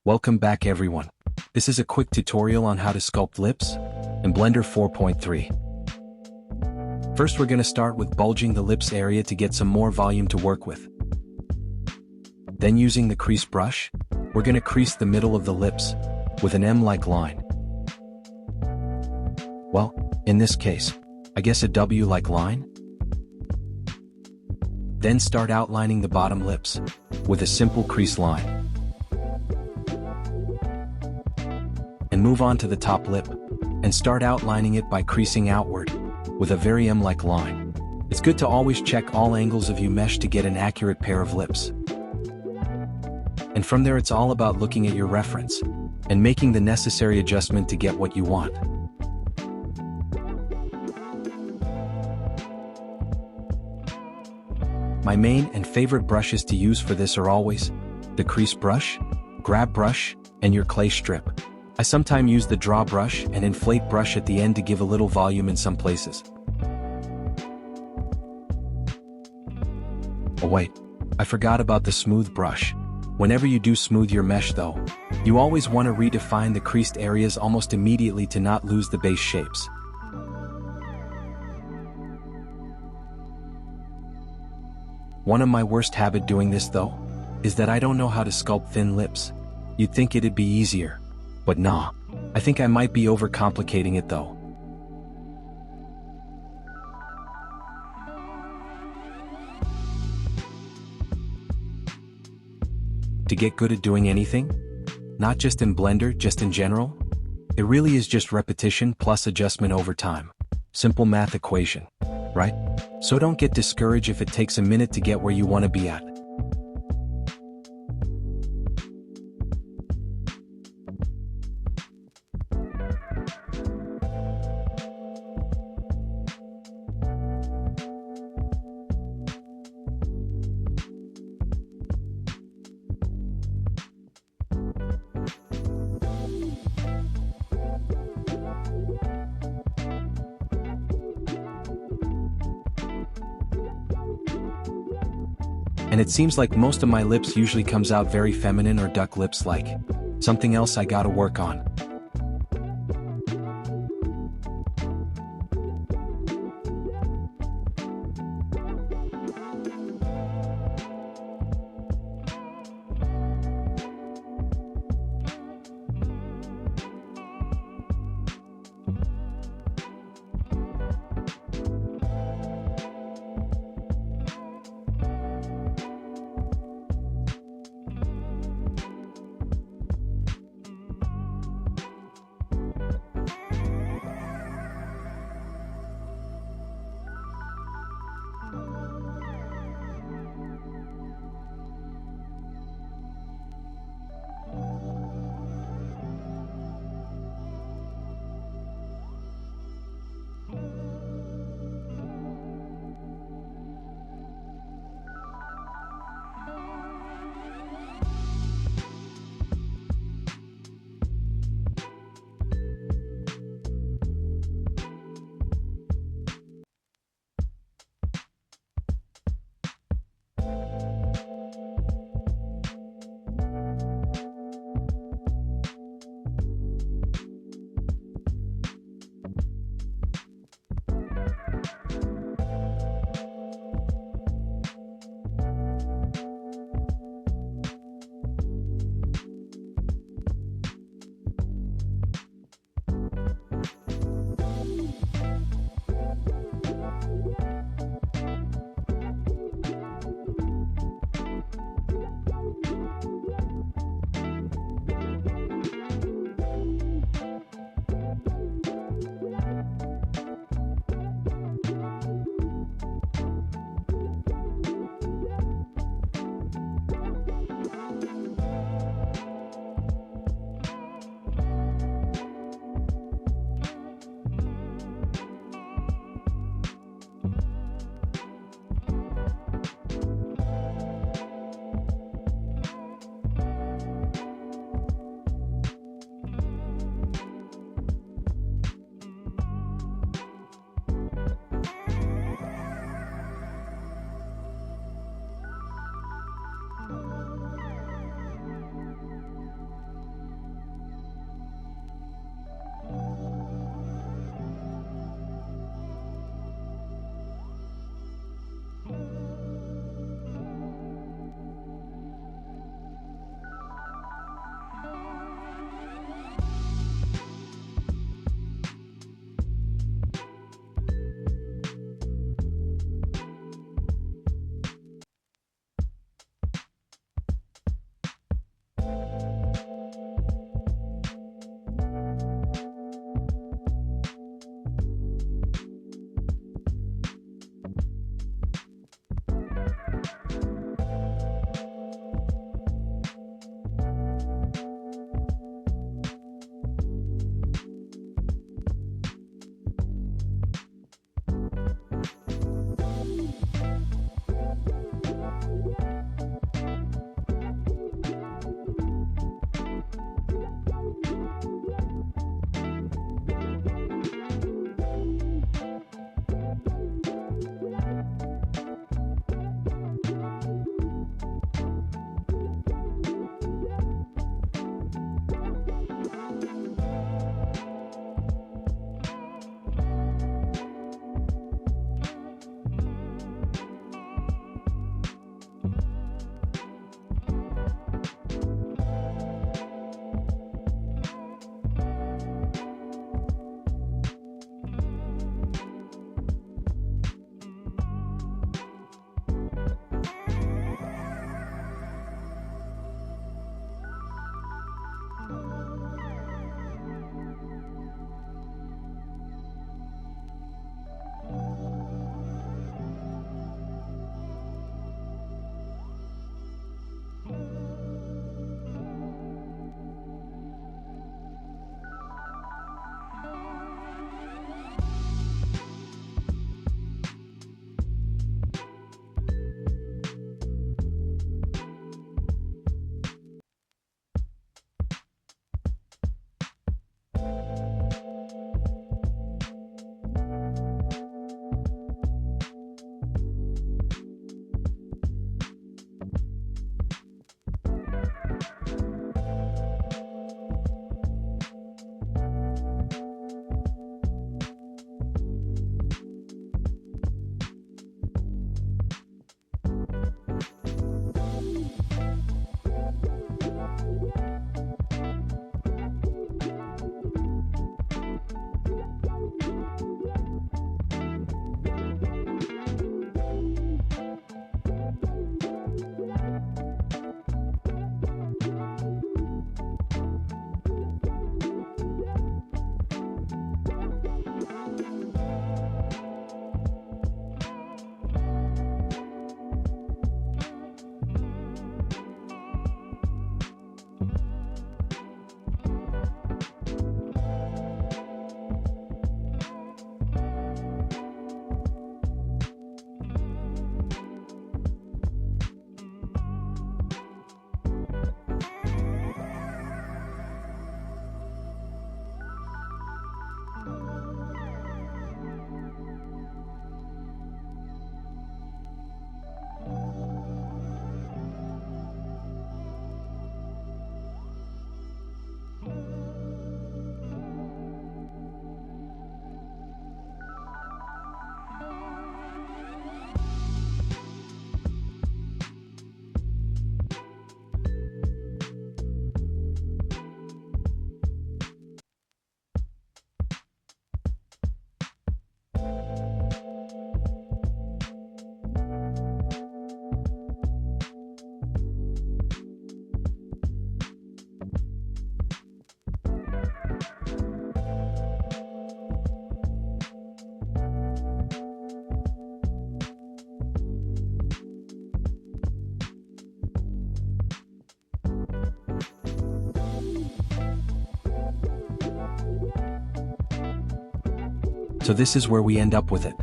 Welcome back everyone. This is a quick tutorial on how to sculpt lips in Blender 4.3. First we're going to start with bulging the lips area to get some more volume to work with. Then using the crease brush, we're going to crease the middle of the lips with an M-like line. Well, in this case, I guess a W-like line. Then start outlining the bottom lips with a simple crease line. And move on to the top lip and start outlining it by creasing outward with a very M-like line. It's good to always check all angles of your mesh to get an accurate pair of lips. And from there it's all about looking at your reference and making the necessary adjustment to get what you want. My main and favorite brushes to use for this are always the crease brush, grab brush, and your clay strip. I sometimes use the draw brush and inflate brush at the end to give a little volume in some places. Oh wait, I forgot about the smooth brush. Whenever you do smooth your mesh though, you always want to redefine the creased areas almost immediately to not lose the base shapes. One of my worst habits doing this though, is that I don't know how to sculpt thin lips. You'd think it'd be easier, but nah, I think I might be overcomplicating it though. To get good at doing anything, not just in Blender, just in general, it really is just repetition plus adjustment over time. Simple math equation, right? So don't get discouraged if it takes a minute to get where you want to be at. And it seems like most of my lips usually comes out very feminine or duck lips like. Something else I gotta work on. So this is where we end up with it.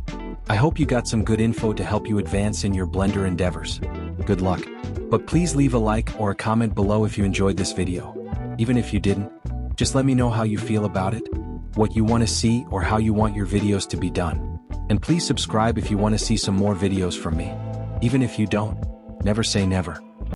I hope you got some good info to help you advance in your Blender endeavors. Good luck. But please leave a like or a comment below if you enjoyed this video. Even if you didn't, just let me know how you feel about it, what you want to see or how you want your videos to be done. And please subscribe if you want to see some more videos from me. Even if you don't, never say never.